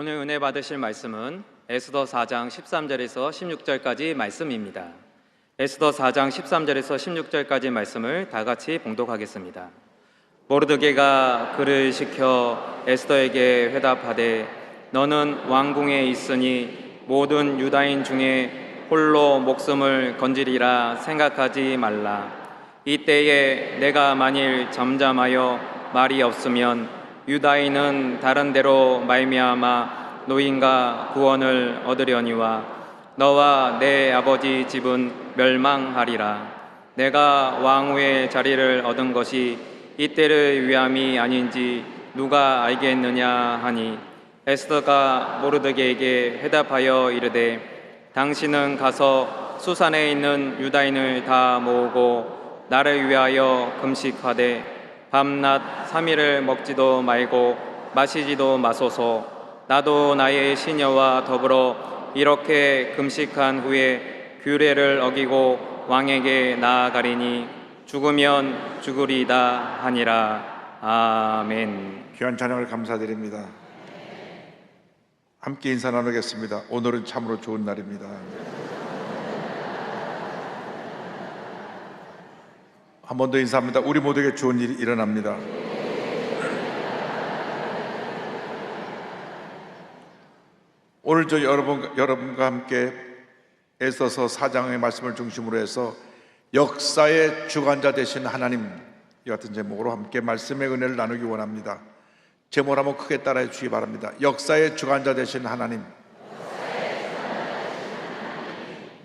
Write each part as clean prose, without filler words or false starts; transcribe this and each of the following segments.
오늘 은혜 받으실 말씀은 에스더 4장 13절에서 16절까지 말씀입니다. 에스더 4장 13절에서 16절까지 말씀을 다 같이 봉독하겠습니다. 모르드게가 그를 시켜 에스더에게 회답하되 너는 왕궁에 있으니 모든 유다인 중에 홀로 목숨을 건지리라 생각하지 말라. 이때에 내가 만일 잠잠하여 말이 없으면 유다인은 다른 데로 말미암아 노임과 구원을 얻으려니와 너와 내 아버지 집은 멸망하리라. 내가 왕후의 자리를 얻은 것이 이때를 위함이 아닌지 누가 알겠느냐 하니 에스더가 모르드게에게 회답하여 이르되 당신은 가서 수산에 있는 유다인을 다 모으고 나를 위하여 금식하되 밤낮 3일을 먹지도 말고 마시지도 마소서. 나도 나의 시녀와 더불어 이렇게 금식한 후에 규례를 어기고 왕에게 나아가리니 죽으면 죽으리이다 하니라. 아멘. 귀한 찬양을 감사드립니다. 함께 인사 나누겠습니다. 오늘은 참으로 좋은 날입니다. 한 번 더 인사합니다. 우리 모두에게 좋은 일이 일어납니다. 오늘 저 여러분과 함께 에스더서 4장의 말씀을 중심으로 해서 역사의 주관자 되신 하나님, 이 같은 제목으로 함께 말씀의 은혜를 나누기 원합니다. 제목을 한번 크게 따라해 주시기 바랍니다. 역사의 주관자 되신 하나님,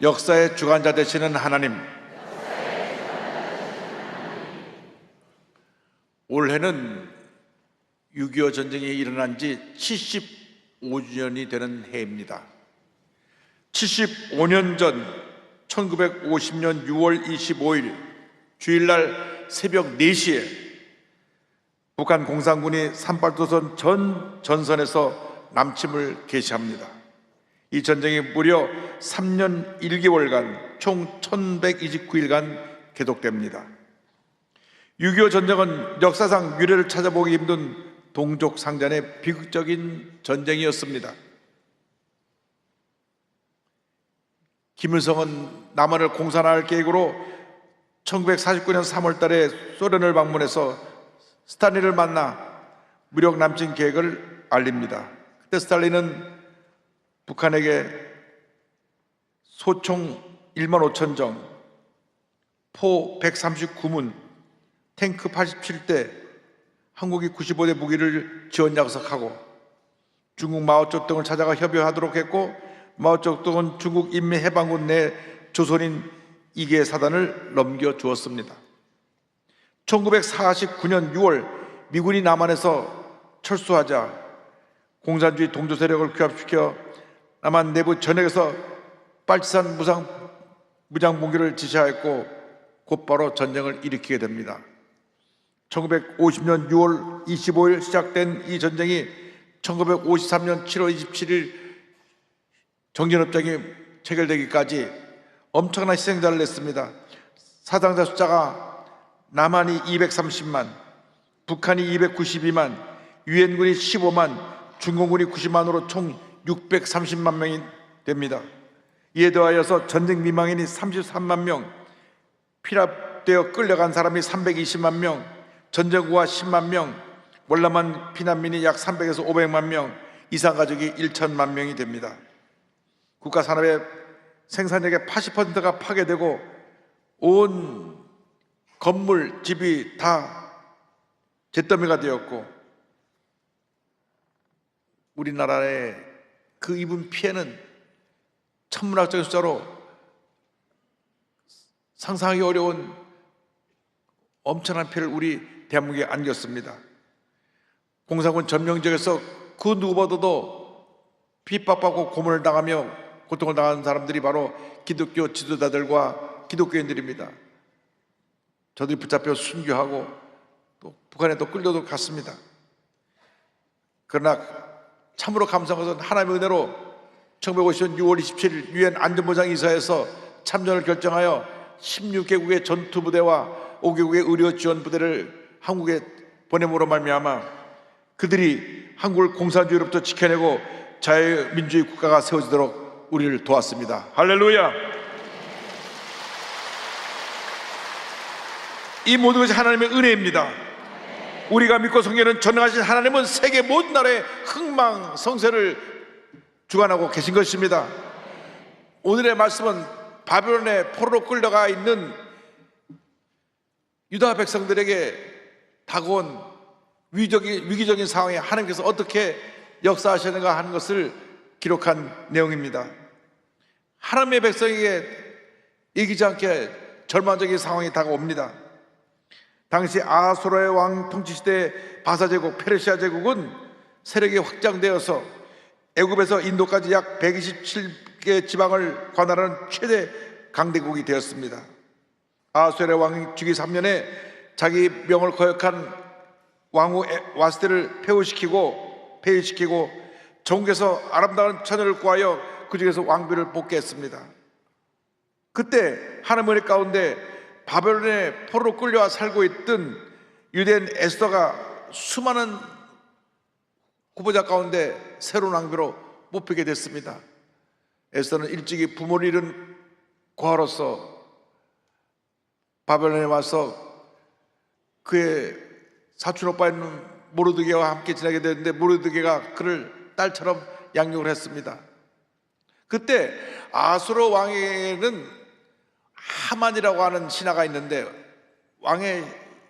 역사의 주관자 되시는 하나님. 올해는 6.25 전쟁이 일어난 지 75주년이 되는 해입니다. 75년 전 1950년 6월 25일 주일날 새벽 4시에 북한 공산군이 산발도선 전 전선에서 남침을 개시합니다. 이 전쟁이 무려 3년 1개월간 총 1129일간 계속됩니다. 6.25 전쟁은 역사상 유례를 찾아보기 힘든 동족 상잔의 비극적인 전쟁이었습니다. 김일성은 남한을 공산화할 계획으로 1949년 3월 달에 소련을 방문해서 스탈린을 만나 무력 남침 계획을 알립니다. 그때 스탈린은 북한에게 소총 1만 5천 정, 포 139문, 탱크 87대, 한국이 95대 무기를 지원 약속하고 중국 마오쩌둥을 찾아가 협의하도록 했고, 마오쩌둥은 중국 인민해방군 내 조선인 2개 사단을 넘겨주었습니다. 1949년 6월 미군이 남한에서 철수하자 공산주의 동조 세력을 규합시켜 남한 내부 전역에서 빨치산 무장 봉기를 지시하였고 곧바로 전쟁을 일으키게 됩니다. 1950년 6월 25일 시작된 이 전쟁이 1953년 7월 27일 정전협정이 체결되기까지 엄청난 희생자를 냈습니다. 사상자 숫자가 남한이 230만, 북한이 292만, 유엔군이 15만, 중공군이 90만으로 총 630만 명이 됩니다. 이에 더하여서 전쟁 미망인이 33만 명, 피랍되어 끌려간 사람이 320만 명, 전쟁구가 10만 명, 월남한 피난민이 약 300에서 500만 명, 이산가족이 1천만 명이 됩니다. 국가 산업의 생산력의 80%가 파괴되고 온 건물, 집이 다 잿더미가 되었고, 우리나라의 그 입은 피해는 천문학적인 숫자로 상상하기 어려운 엄청난 피해를 우리 대한민국에 안겼습니다. 공산군 점령 지역에서 그 누구보다도 핍박받고 고문을 당하며 고통을 당하는 사람들이 바로 기독교 지도자들과 기독교인들입니다. 저들이 붙잡혀 순교하고 또 북한에 또 끌려도 갔습니다. 그러나 참으로 감사한 것은 하나님의 은혜로 1950년 6월 27일 유엔 안전보장이사에서 참전을 결정하여 16개국의 전투부대와 5개국의 의료지원부대를 한국에 보냄으로 말미암아 그들이 한국을 공산주의로부터 지켜내고 자유민주주의 국가가 세워지도록 우리를 도왔습니다. 할렐루야. 이 모든 것이 하나님의 은혜입니다. 우리가 믿고 섬기는 전능하신 하나님은 세계 모든 나라의 흥망성쇠를 주관하고 계신 것입니다. 오늘의 말씀은 바벨론의 포로로 끌려가 있는 유다 백성들에게 다가온 위기적인 상황에 하나님께서 어떻게 역사하시는가 하는 것을 기록한 내용입니다. 하나님의 백성에게 이기지 않게 절망적인 상황이 다가옵니다. 당시 아수르의 왕 통치시대 바사제국, 페르시아 제국은 세력이 확장되어서 애굽에서 인도까지 약 127개 지방을 관할하는 최대 강대국이 되었습니다. 아수르의 왕이 주기 3년에 자기 명을 거역한 왕후 와스테를 폐위시키고 전국에서 아름다운 처녀를 구하여 그 중에서 왕비를 뽑게 했습니다. 그때 하나님의 은혜 가운데 바벨론의 포로로 끌려와 살고 있던 유대인 에스더가 수많은 후보자 가운데 새로운 왕비로 뽑히게 됐습니다. 에스더는 일찍이 부모를 잃은 고아로서 바벨론에 와서 그의 사촌 오빠인 모르드게와 함께 지내게 되는데 모르드게가 그를 딸처럼 양육을 했습니다. 그때 아수르 왕에게는 하만이라고 하는 신하가 있는데 왕의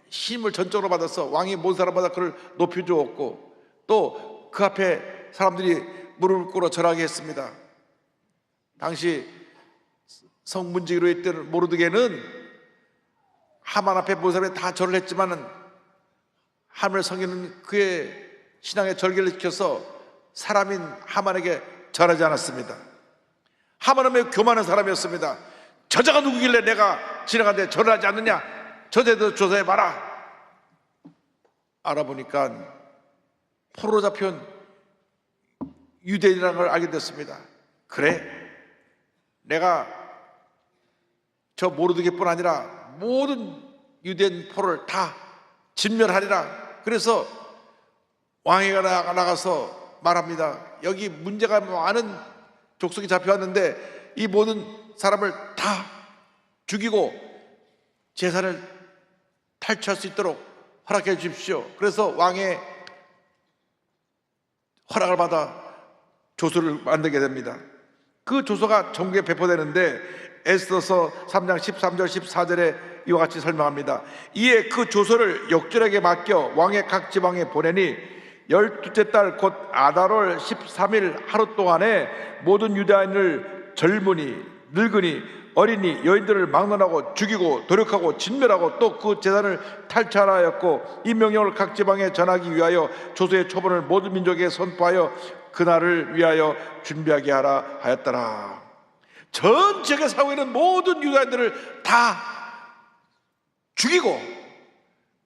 힘을 전적으로 받아서 왕이 모든 사람마다 그를 높여주었고 또 그 앞에 사람들이 무릎을 꿇어 절하게 했습니다. 당시 성문지기로 있던 모르드게는 하만 앞에 모든 사람이 다 절을 했지만은 하나님을 섬기는 그의 신앙의 절개를 지켜서 사람인 하만에게 절하지 않았습니다. 하만은 매우 교만한 사람이었습니다. 저자가 누구길래 내가 지나가는데 절을 하지 않느냐? 저자도 조사해봐라. 알아보니까 포로로 잡혀온 유대인이라는 걸 알게 됐습니다. 그래, 내가 저 모르드게뿐 아니라 모든 유대인 포로를 다 진멸하리라. 그래서 왕위가 나가서 말합니다. 여기 문제가 많은 족속이 잡혀왔는데 이 모든 사람을 다 죽이고 재산을 탈취할 수 있도록 허락해 주십시오. 그래서 왕의 허락을 받아 조서를 만들게 됩니다. 그 조서가 전국에 배포되는데 에스더서 3장 13절 14절에 이와 같이 설명합니다. 이에 그 조서를 역절에게 맡겨 왕의 각 지방에 보내니 12째 달 곧 아달월 13일 하루 동안에 모든 유다인을 젊은이, 늙은이, 어린이, 여인들을 막론하고 죽이고 도륙하고 진멸하고 또 그 재산을 탈취하라 하였고 이 명령을 각 지방에 전하기 위하여 조서의 초본을 모든 민족에게 선포하여 그날을 위하여 준비하게 하라 하였더라. 전 지역에 살고 있는 모든 유다인들을 다 죽이고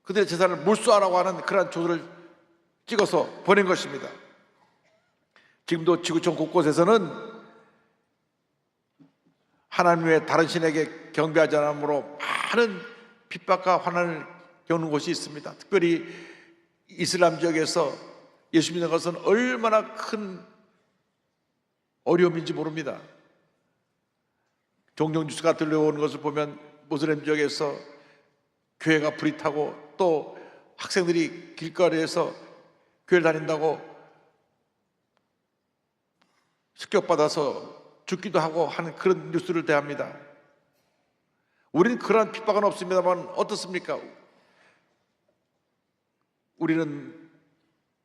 그들의 재산을 몰수하라고 하는 그러한 조서를 찍어서 보낸 것입니다. 지금도 지구촌 곳곳에서는 하나님 외에 다른 신에게 경배하지 않으므로 많은 핍박과 환난을 겪는 곳이 있습니다. 특별히 이슬람 지역에서 예수 믿는 것은 얼마나 큰 어려움인지 모릅니다. 종종 뉴스가 들려오는 것을 보면 모슬렘 지역에서 교회가 불이 타고 또 학생들이 길거리에서 교회를 다닌다고 습격받아서 죽기도 하고 하는 그런 뉴스를 대합니다. 우리는 그러한 핍박은 없습니다만 어떻습니까? 우리는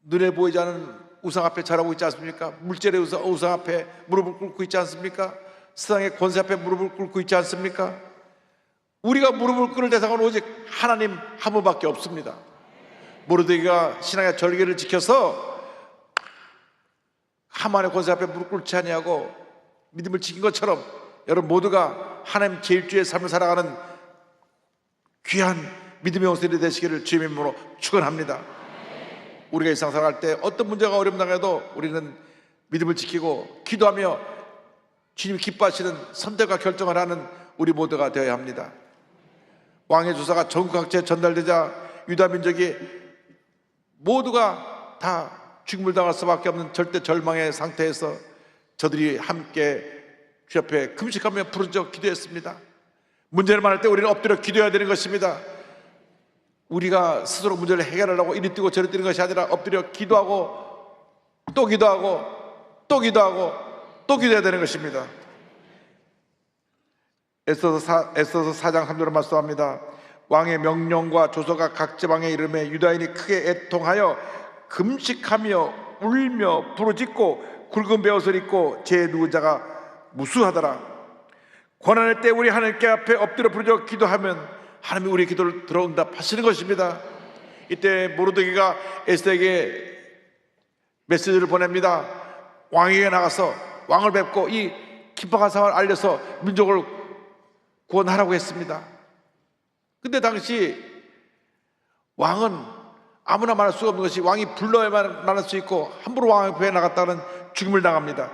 눈에 보이지 않는 우상 앞에 절하고 있지 않습니까? 물질의 우상 앞에 무릎을 꿇고 있지 않습니까? 세상의 권세 앞에 무릎을 꿇고 있지 않습니까? 우리가 무릎을 꿇을 대상은 오직 하나님 한 분밖에 없습니다. 모르드게가 신앙의 절개를 지켜서 하만의 권세 앞에 무릎 꿇지 아니하고 믿음을 지킨 것처럼 여러분 모두가 하나님 제1주의 삶을 살아가는 귀한 믿음의 원수들이 되시기를 주님의 이름으로 축원합니다. 우리가 일상 살아갈 때 어떤 문제가 어려움 당해도 우리는 믿음을 지키고 기도하며 주님이 기뻐하시는 선택과 결정을 하는 우리 모두가 되어야 합니다. 왕의 조사가 전국 각지에 전달되자 유다 민족이 모두가 다 죽음을 당할 수밖에 없는 절대 절망의 상태에서 저들이 함께 주 앞에 금식하며 부르짖어 기도했습니다. 문제를 많을 때 우리는 엎드려 기도해야 되는 것입니다. 우리가 스스로 문제를 해결하려고 이리 뛰고 저리 뛰는 것이 아니라 엎드려 기도하고 또 기도하고 또 기도하고 또 기도해야 되는 것입니다. 에스더서 4장 3절을 말씀합니다. 왕의 명령과 조서가 각 지방에 이름에 유다인이 크게 애통하여 금식하며 울며 부르짖고 굵은 베옷을 입고 제 누운 자가 무수하더라. 고난의 때 우리 하나님께 앞에 엎드려 부르짖어 기도하면 하나님이 우리의 기도를 들어응답하시는 것입니다. 이때 모르드게가 에스더에게 메시지를 보냅니다. 왕에게 나가서 왕을 뵙고 이 긴박한 상황을 알려서 민족을 구원하라고 했습니다. 근데 당시 왕은 아무나 말할 수가 없는 것이 왕이 불러야만 말할 수 있고 함부로 왕 앞에 나갔다는 죽임을 당합니다.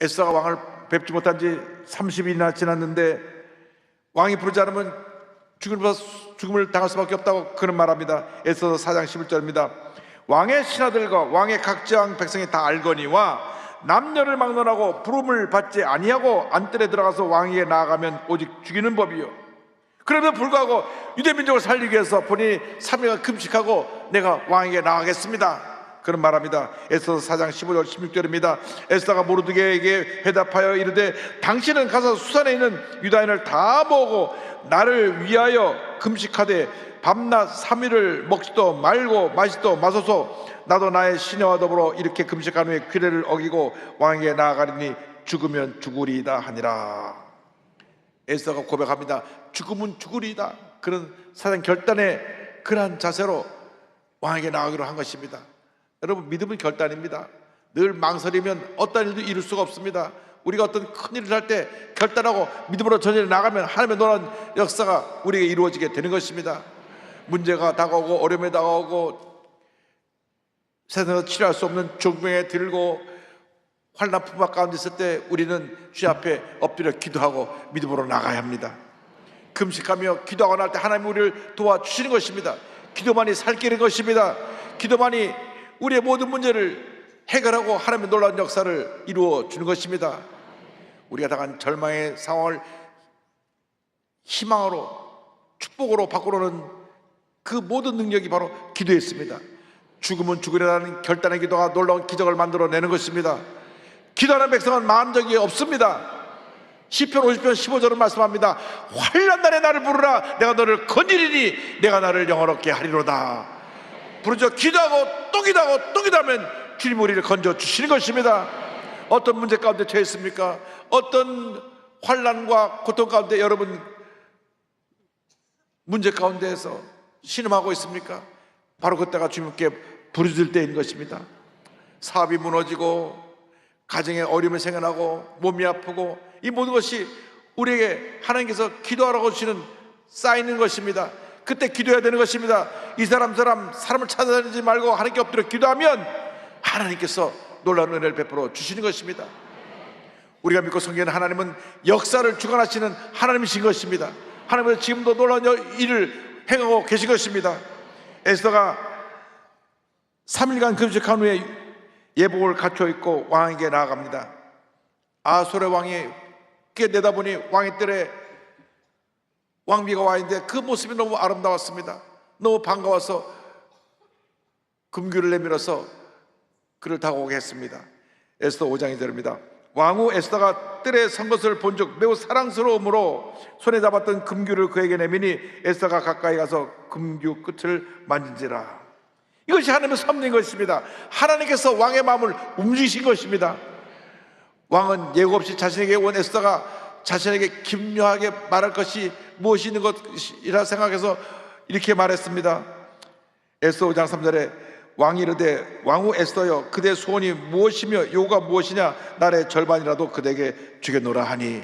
에스더가 왕을 뵙지 못한 지 30일이나 지났는데 왕이 부르지 않으면 죽음을 당할 수밖에 없다고 그는 말합니다. 에스더 4장 11절입니다. 왕의 신하들과 왕의 각 지방 백성이 다 알거니와 남녀를 막론하고 부름을 받지 아니하고 안뜰에 들어가서 왕에게 나아가면 오직 죽이는 법이요. 그럼에도 불구하고 유대민족을 살리기 위해서 본인이 3일간 금식하고 내가 왕에게 나아가겠습니다. 그런 말합니다. 에스더 4장 15절 16절입니다. 에스더가 모르드게에게 회답하여 이르되 당신은 가서 수산에 있는 유다인을 다 모으고 나를 위하여 금식하되 밤낮 3일을 먹지도 말고 마시도 마소서. 나도 나의 시녀와 더불어 이렇게 금식한 후에 규례를 어기고 왕에게 나아가리니 죽으면 죽으리이다 하니라. 에스더가 고백합니다. 죽으면 죽으리이다. 그런 사장 결단의 그러한 자세로 왕에게 나아가기로 한 것입니다. 여러분, 믿음은 결단입니다. 늘 망설이면 어떤 일도 이룰 수가 없습니다. 우리가 어떤 큰 일을 할 때 결단하고 믿음으로 전진해 나가면 하나님의 놀라운 역사가 우리에게 이루어지게 되는 것입니다. 문제가 다가오고 어려움이 다가오고 세상에서 치료할 수 없는 중병에 들고 환난 품바 가운데 있을 때 우리는 주 앞에 엎드려 기도하고 믿음으로 나가야 합니다. 금식하며 기도하고 날 때 하나님이 우리를 도와주시는 것입니다. 기도만이 살 길인 것입니다. 기도만이 우리의 모든 문제를 해결하고 하나님의 놀라운 역사를 이루어 주는 것입니다. 우리가 당한 절망의 상황을 희망으로 축복으로 바꾸는 그 모든 능력이 바로 기도였습니다. 죽으면 죽으리라는 결단의 기도가 놀라운 기적을 만들어내는 것입니다. 기도하는 백성은 망한 적이 없습니다. 시편 50편 15절은 말씀합니다. 환난 날에 나를 부르라. 내가 너를 건지리니 내가 나를 영화롭게 하리로다. 부르짖어 기도하고 또 기도하고 또 기도하면 주님 우리를 건져 주시는 것입니다. 어떤 문제 가운데 처해 있습니까? 어떤 환난과 고통 가운데 여러분 문제 가운데에서 신음하고 있습니까? 바로 그때가 주님께 부르짖을 때인 것입니다. 사업이 무너지고 가정에 어려움이 생겨나고 몸이 아프고 이 모든 것이 우리에게 하나님께서 기도하라고 주시는 쌓이는 것입니다. 그때 기도해야 되는 것입니다. 이 사람을 찾아다니지 말고 하나님께 엎드려 기도하면 하나님께서 놀라운 은혜를 베풀어 주시는 것입니다. 우리가 믿고 섬기는 하나님은 역사를 주관하시는 하나님이신 것입니다. 하나님은 지금도 놀라운 일을 행하고 계신 것입니다. 에스더가 3일간 금식한 후에 예복을 갖춰 입고 왕에게 나아갑니다. 아소의 왕이 그게 내다보니 왕의 뜰에 왕비가 와 있는데 그 모습이 너무 아름다웠습니다. 너무 반가워서 금규를 내밀어서 그를 다가오게 했습니다. 에스더 5장 2절입니다. 왕후 에스더가 뜰에 선 것을 본즉 매우 사랑스러움으로 손에 잡았던 금규를 그에게 내미니 에스더가 가까이 가서 금규 끝을 만진지라. 이것이 하나님의 섭리인 것입니다. 하나님께서 왕의 마음을 움직이신 것입니다. 왕은 예고 없이 자신에게 온 에스더가 자신에게 기묘하게 말할 것이 무엇이 있는 것이라 생각해서 이렇게 말했습니다. 에스더 5장 3절에 왕이 이르되 왕후 에스더여 그대 소원이 무엇이며 요구가 무엇이냐 날의 절반이라도 그대에게 주겠노라 하니.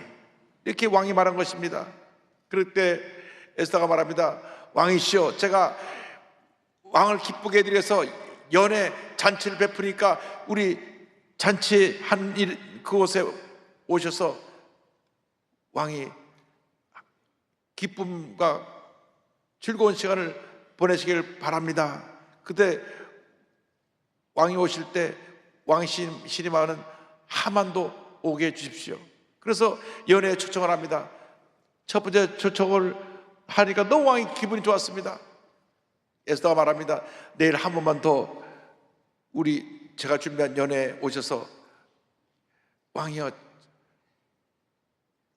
이렇게 왕이 말한 것입니다. 그럴 때 에스더가 말합니다. 왕이시여 제가 왕을 기쁘게 해드리 위해서 연회 잔치를 베푸니까 우리 잔치한 그곳에 오셔서 왕이 기쁨과 즐거운 시간을 보내시길 바랍니다. 그때 왕이 오실 때 왕이 신임하는 하만도 오게 해주십시오. 그래서 연회에 초청을 합니다. 첫 번째 초청을 하니까 너무 왕이 기분이 좋았습니다. 에스더가 말합니다. 내일 한 번만 더 제가 준비한 연회에 오셔서 왕이여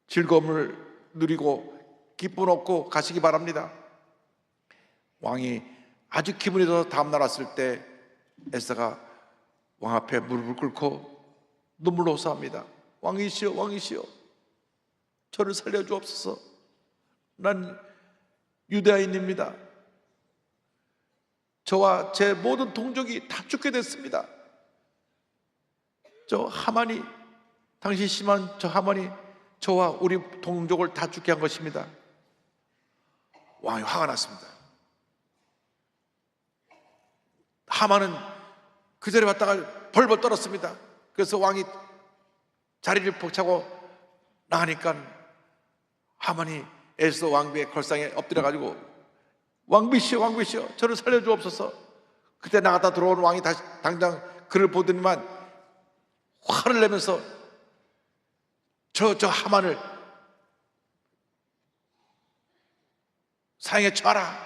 즐거움을 누리고 기쁨 얻고 가시기 바랍니다. 왕이 아주 기분이 좋아서 다음날 왔을 때 에스더가 왕 앞에 무릎을 꿇고 눈물로 호소합니다. 왕이시여 왕이시여 저를 살려주옵소서. 난 유대인입니다. 저와 제 모든 동족이 다 죽게 됐습니다. 저 하만이, 당신 심한 저 하만이 저와 우리 동족을 다 죽게 한 것입니다. 왕이 화가 났습니다. 하만은 그 자리에 왔다가 벌벌 떨었습니다. 그래서 왕이 자리를 벅차고 나가니까 하만이 에스더 왕비의 걸상에 엎드려가지고 왕비시여 왕비시여 저를 살려주옵소서. 그때 나갔다 들어온 왕이 다시 당장 그를 보더니만 화를 내면서 저 하만을 사형에 쳐라.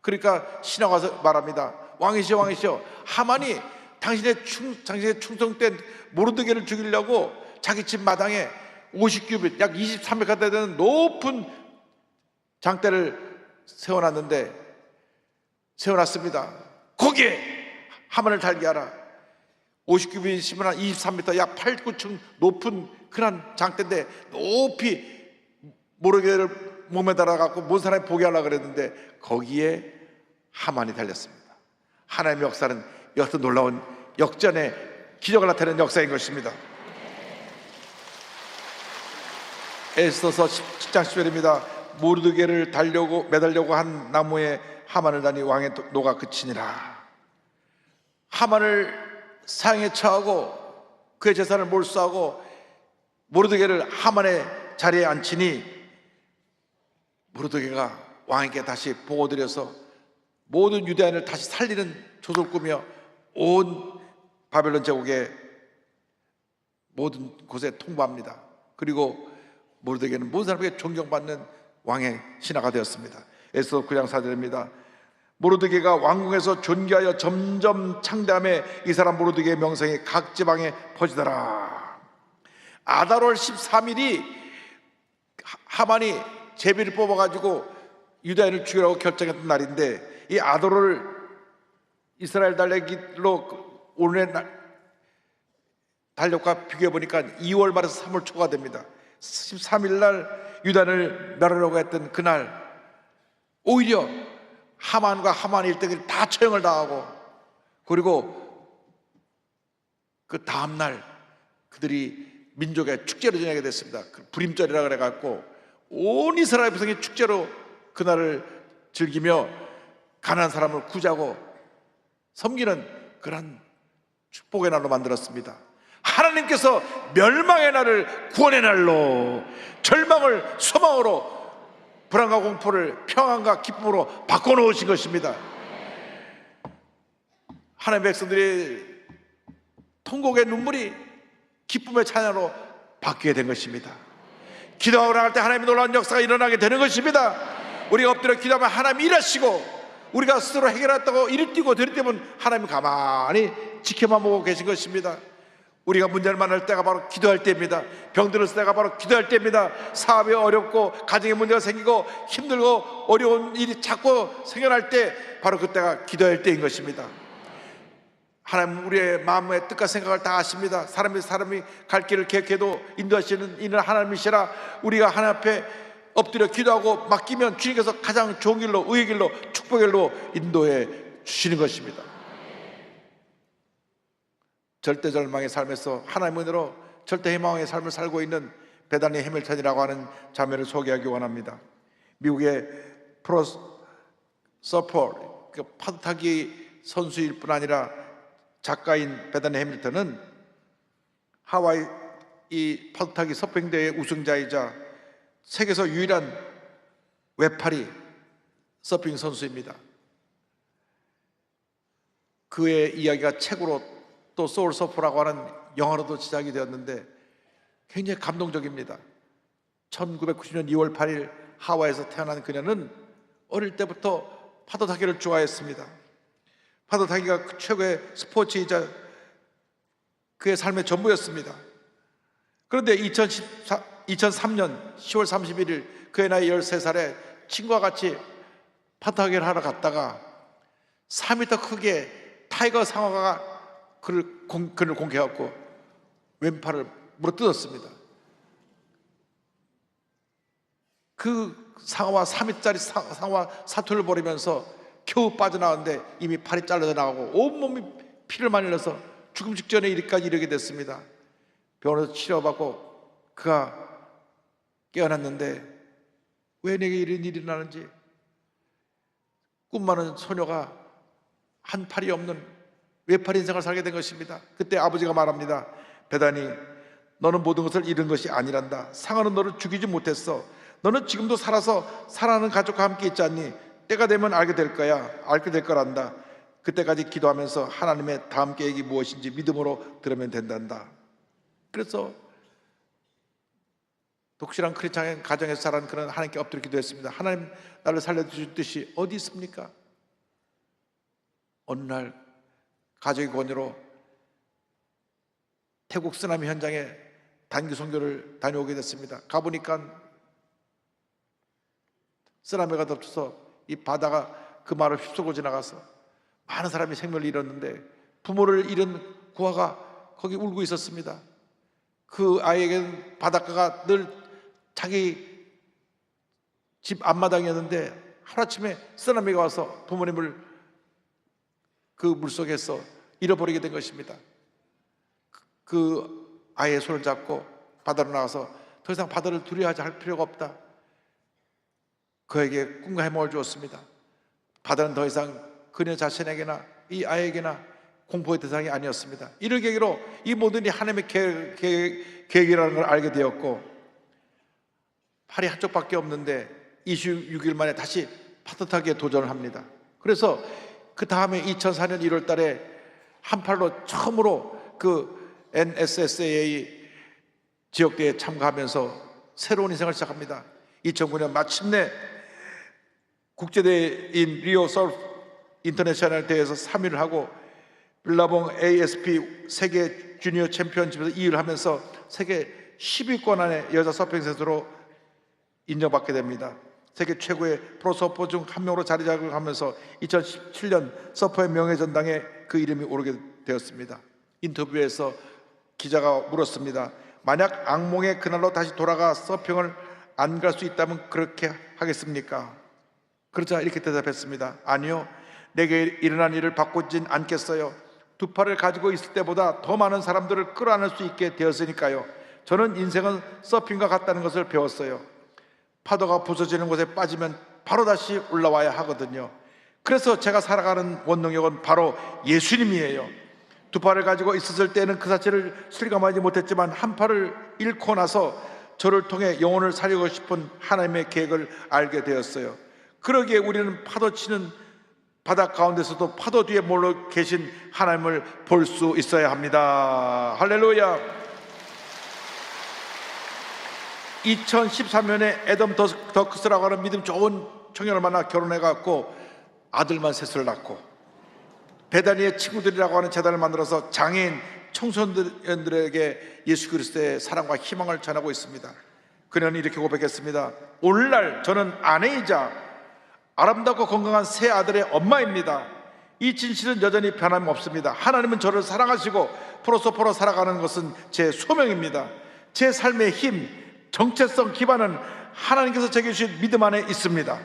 그러니까 신하가 와서 말합니다. 왕이시여 왕이시여 하만이 당신의 충성된 모르드게를 죽이려고 자기 집 마당에 50규빗 약 23m 되는 높은 장대를 세워놨습니다. 거기에 하만을 달게 하라. 50규빗이면 한 23m 약 8, 9층 높은 그런 장대인데 높이 모르게를 몸에 달아갖고 모든 사람이 보게 하려고 그랬는데 거기에 하만이 달렸습니다. 하나님의 역사는 여기서 놀라운 역전의 기적을 나타내는 역사인 것입니다. 에스더서 10장 10절입니다. 모르드게를 매달려고 한 나무에 하만을 다니 왕의 노가 그치니라. 하만을 사형에 처하고 그의 재산을 몰수하고 모르드게를 하만의 자리에 앉히니 모르드게가 왕에게 다시 보고드려서 모든 유대인을 다시 살리는 조소를 꾸며 온 바벨론 제국의 모든 곳에 통보합니다. 그리고 모르드게는 모든 사람에게 존경받는 왕의 신하가 되었습니다. 에스더 9장 4절입니다. 모르드게가 왕궁에서 존귀하여 점점 창대함에 이 사람 모르드게의 명성이 각 지방에 퍼지더라. 아달월 13일이 하만이 제비를 뽑아가지고 유다인을 죽이라고 결정했던 날인데 이 아달월 이스라엘 달력으로 오늘의 달력과 비교해보니까 2월 말에서 3월 초가 됩니다. 13일 날 유다인을 멸하려고 했던 그날 오히려 하만과 하만 일등이 다 처형을 당하고 그리고 그 다음날 그들이 민족의 축제를 지내게 됐습니다. 그 부림절이라 그래갖고 온 이스라엘 백성이 축제로 그날을 즐기며 가난한 사람을 구제하고 섬기는 그런 축복의 날로 만들었습니다. 하나님께서 멸망의 날을 구원의 날로, 절망을 소망으로, 불안과 공포를 평안과 기쁨으로 바꿔놓으신 것입니다. 하나님의 백성들의 통곡의 눈물이 기쁨의 찬양으로 바뀌게 된 것입니다. 기도하고 나갈 때 하나님의 놀라운 역사가 일어나게 되는 것입니다. 우리가 엎드려 기도하면 하나님이 일하시고 우리가 스스로 해결했다고 이리 뛰고 저리 뛰면 하나님이 가만히 지켜만 보고 계신 것입니다. 우리가 문제를 만날 때가 바로 기도할 때입니다. 병들을 때가 바로 기도할 때입니다. 사업이 어렵고 가정에 문제가 생기고 힘들고 어려운 일이 자꾸 생겨날 때 바로 그때가 기도할 때인 것입니다. 하나님 우리의 마음의 뜻과 생각을 다 아십니다. 사람이 갈 길을 계획해도 인도하시는 이는 하나님이시라. 우리가 하나님 앞에 엎드려 기도하고 맡기면 주님께서 가장 좋은 길로, 의의 길로, 축복의 길로 인도해 주시는 것입니다. 절대 절망의 삶에서 하나님의 은혜로 절대 희망의 삶을 살고 있는 베다니 해밀턴이라고 하는 자매를 소개하기 원합니다. 미국의 프로 서퍼, 파도 타기 선수일 뿐 아니라 작가인 베다니 해밀턴은 하와이 이 파도 타기 서핑대회 우승자이자 세계에서 유일한 외파리 서핑 선수입니다. 그의 이야기가 책으로 또 소울 서프라고 하는 영화로도 제작이 되었는데 굉장히 감동적입니다. 1990년 2월 8일 하와이에서 태어난 그녀는 어릴 때부터 파도 타기를 좋아했습니다. 파도 타기가 그 최고의 스포츠이자 그의 삶의 전부였습니다. 그런데 2003년 10월 31일 그의 나이 13살에 친구와 같이 파도 타기를 하러 갔다가 4m 크기의 타이거 상어가 그를 공격했고 왼팔을 물어뜯었습니다. 그 상어와 3m짜리 상어와 사투를 벌이면서 겨우 빠져나왔는데 이미 팔이 잘려져 나가고 온몸이 피를 많이 흘려서 죽음 직전에 이르기까지 이르게 됐습니다. 병원에서 치료받고 그가 깨어났는데 왜 내게 이런 일이 나는지, 꿈 많은 소녀가 한 팔이 없는 외팔 인생을 살게 된 것입니다. 그때 아버지가 말합니다. 베다니, 너는 모든 것을 잃은 것이 아니란다. 상어는 너를 죽이지 못했어. 너는 지금도 살아서 사랑하는 가족과 함께 있지 않니? 때가 되면 알게 될 거야. 알게 될 거란다. 그때까지 기도하면서 하나님의 다음 계획이 무엇인지 믿음으로 들으면 된단다. 그래서 독실한 크리스찬 가정에서 자란 그런 하나님께 엎드려 기도했습니다. 하나님, 나를 살려주실 뜻이 어디 있습니까? 어느 날 가족의 권유로 태국 쓰나미 현장에 단기 선교를 다녀오게 됐습니다. 가보니까 쓰나미가 덮쳐서 이 바다가 그 마을을 휩쓸고 지나가서 많은 사람이 생명을 잃었는데 부모를 잃은 고아가 거기 울고 있었습니다. 그 아이에게는 바닷가가 늘 자기 집 앞마당이었는데 하루아침에 쓰나미가 와서 부모님을 그 물속에서 잃어버리게 된 것입니다. 그 아이의 손을 잡고 바다로 나가서 더 이상 바다를 두려워하지 할 필요가 없다. 그에게 꿈과 해몽을 주었습니다. 바다는 더 이상 그녀 자신에게나 이 아이에게나 공포의 대상이 아니었습니다. 이를 계기로 이 모든 일이 하나님의 계획이라는 걸 알게 되었고, 팔이 한쪽밖에 없는데 26일 만에 다시 파도 타기에 도전을 합니다. 그래서 그 다음에 2004년 1월 달에 한 팔로 처음으로 그 NSSA 지역대회에 참가하면서 새로운 인생을 시작합니다. 2009년 마침내 국제대회인 리오 서프 인터내셔널 대회에서 3위를 하고 빌라봉 ASP 세계 주니어 챔피언십에서 2위를 하면서 세계 10위권 안에 여자 서핑 선수로 인정받게 됩니다. 세계 최고의 프로 서퍼 중 한 명으로 자리 잡으면서 2017년 서퍼의 명예전당에 그 이름이 오르게 되었습니다. 인터뷰에서 기자가 물었습니다. 만약 악몽의 그날로 다시 돌아가 서핑을 안 갈 수 있다면 그렇게 하겠습니까? 그러자 이렇게 대답했습니다. 아니요, 내게 일어난 일을 바꾸진 않겠어요. 두 팔을 가지고 있을 때보다 더 많은 사람들을 끌어안을 수 있게 되었으니까요. 저는 인생은 서핑과 같다는 것을 배웠어요. 파도가 부서지는 곳에 빠지면 바로 다시 올라와야 하거든요. 그래서 제가 살아가는 원동력은 바로 예수님이에요. 두 팔을 가지고 있었을 때는 그 자체를 실감하지 못했지만 한 팔을 잃고 나서 저를 통해 영혼을 살리고 싶은 하나님의 계획을 알게 되었어요. 그러기에 우리는 파도치는 바다 가운데서도 파도 뒤에 몰려 계신 하나님을 볼 수 있어야 합니다. 할렐루야. 2013년에 애덤 더크스라고 하는 믿음 좋은 청년을 만나 결혼해갖고 아들만 셋을 낳고, 베다니의 친구들이라고 하는 재단을 만들어서 장애인 청소년들에게 예수 그리스도의 사랑과 희망을 전하고 있습니다. 그녀는 이렇게 고백했습니다. 오늘날 저는 아내이자 아름답고 건강한 세 아들의 엄마입니다. 이 진실은 여전히 변함없습니다. 하나님은 저를 사랑하시고 프로소포로 살아가는 것은 제 소명입니다. 제 삶의 힘, 정체성 기반은 하나님께서 제게 주신 믿음 안에 있습니다.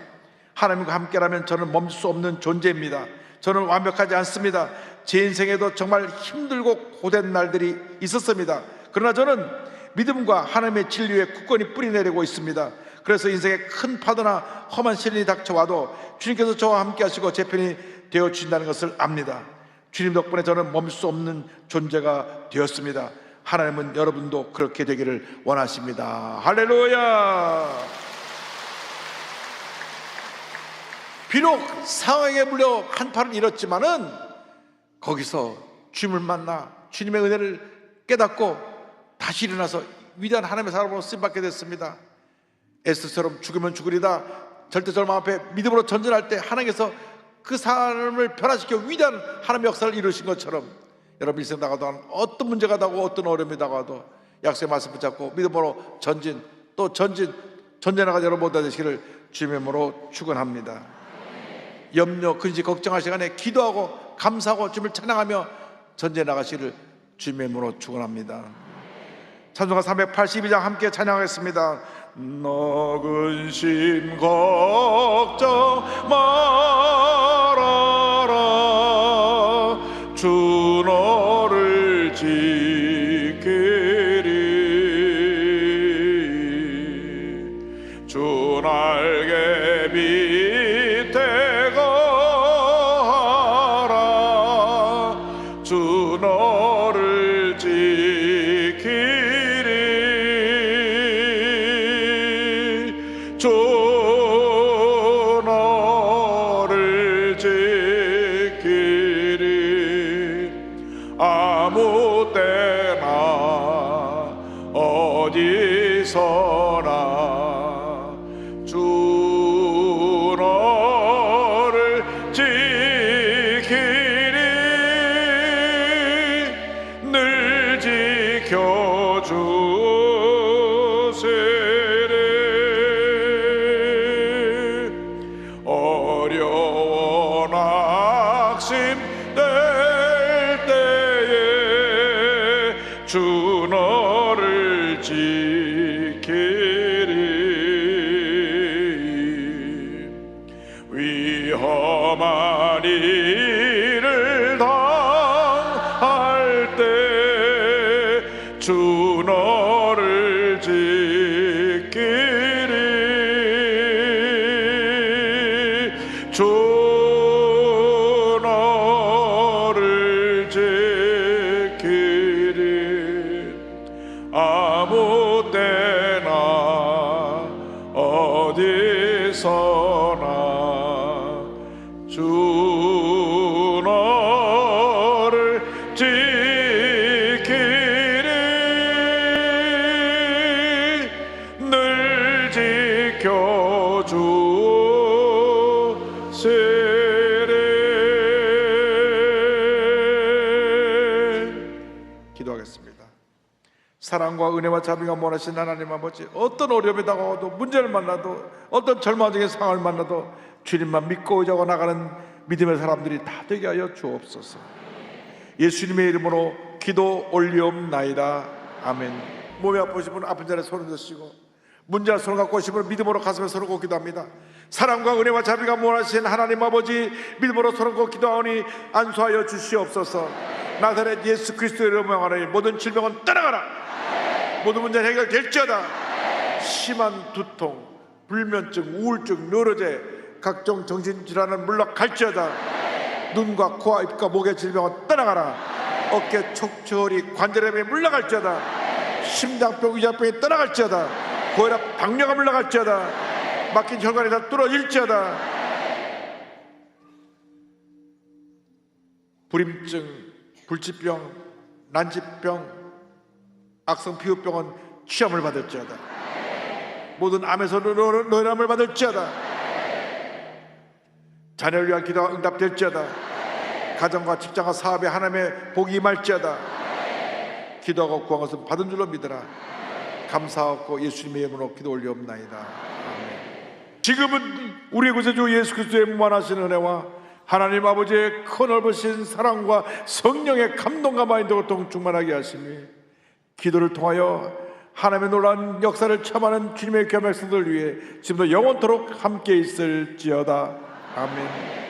하나님과 함께라면 저는 멈출 수 없는 존재입니다. 저는 완벽하지 않습니다. 제 인생에도 정말 힘들고 고된 날들이 있었습니다. 그러나 저는 믿음과 하나님의 진리에 굳건히 뿌리내리고 있습니다. 그래서 인생에 큰 파도나 험한 시련이 닥쳐와도 주님께서 저와 함께 하시고 제 편이 되어 주신다는 것을 압니다. 주님 덕분에 저는 멈출 수 없는 존재가 되었습니다. 하나님은 여러분도 그렇게 되기를 원하십니다. 할렐루야. 비록 상황에 물려 한 팔을 잃었지만은 거기서 주님을 만나 주님의 은혜를 깨닫고 다시 일어나서 위대한 하나님의 사람으로 쓰임받게 됐습니다. 에스더처럼 죽으면 죽으리다 절대절망 앞에 믿음으로 전진할 때 하나님께서 그 사람을 변화시켜 위대한 하나님의 역사를 이루신 것처럼 여러분 인생 나가도 어떤 문제가 나고 어떤 어려움이 나가도 약속의 말씀 붙잡고 믿음으로 전진 또 전진나가 여러분 모두 되시기를 주님의 이름으로 축원합니다. 염려, 근심, 걱정할 시간에 기도하고 감사하고 주님을 찬양하며 전진해 나가시기를 주님의 이름으로 축원합니다. 찬송가 382장 함께 찬양하겠습니다. 너 근심 걱정 말아라 주 너를 지키리 주 날개 밑에 거하라 주 너를 지키리 주 너를 지키리 아무 때나 어디서나 주 너를 지키리 늘 지켜주시리 어려워 낙심될 때에 주 너를 지키리 위험한 일을 당할 때 주 너를 지키리 주 너를 지키리 아무 때나 어디서나 주 너를 지키리 늘 지켜주시리 기도하겠습니다. 사랑과 은혜와 자비가 원하신 하나님 아버지, 어떤 어려움이 다가와도 문제를 만나도 어떤 절망적인 상황을 만나도 주님만 믿고 의지하고 나가는 믿음의 사람들이 다 되게 하여 주옵소서. 예수님의 이름으로 기도 올리옵나이다. 아멘. 몸이 아프신 분은 아픈 자리에 손을 드시고 문제와 손을 갖고 오신 분은 믿음으로 가슴에 손을 꽂고 기도합니다. 사랑과 은혜와 자비가 원하신 하나님 아버지, 믿음으로 손을 꽂고 기도하오니 안수하여 주시옵소서. 나사렛 예수 그리스도의 이름으로 명하노니 모든 질병은 떠나가라. 모든 문제는 해결될지어다. 심한 두통, 불면증, 우울증, 뇌로제, 각종 정신질환은 물러갈지어다. 눈과 코와 입과 목의 질병은 떠나가라. 어깨 촉철이 관절염이 물러갈지어다. 심장병, 위장병이 떠나갈지어다. 고혈압, 당뇨가 물러갈지어다. 막힌 혈관이 다 뚫어질지어다. 불임증, 불치병, 난치병, 악성 피부병은 치험을 받을지어다. 모든 암에서 노염을 받을지어다. 자녀를 위한 기도가 응답될지어다. 가정과 직장과 사업에 하나님의 복이 임할지어다. 기도하고 구한 것은 받은 줄로 믿으라. 감사하고 예수님의 이름으로 기도 올리옵나이다. 아멘. 지금은 우리 구세주 예수 그리스도의 무한하신 은혜와 하나님 아버지의 크넓으신 사랑과 성령의 감동과 마인드 고통 충만하게 하시니 기도를 통하여 하나님의 놀라운 역사를 체험하는 주님의 귀한 백성들을 위해 지금도 영원토록 함께 있을지어다. 아멘.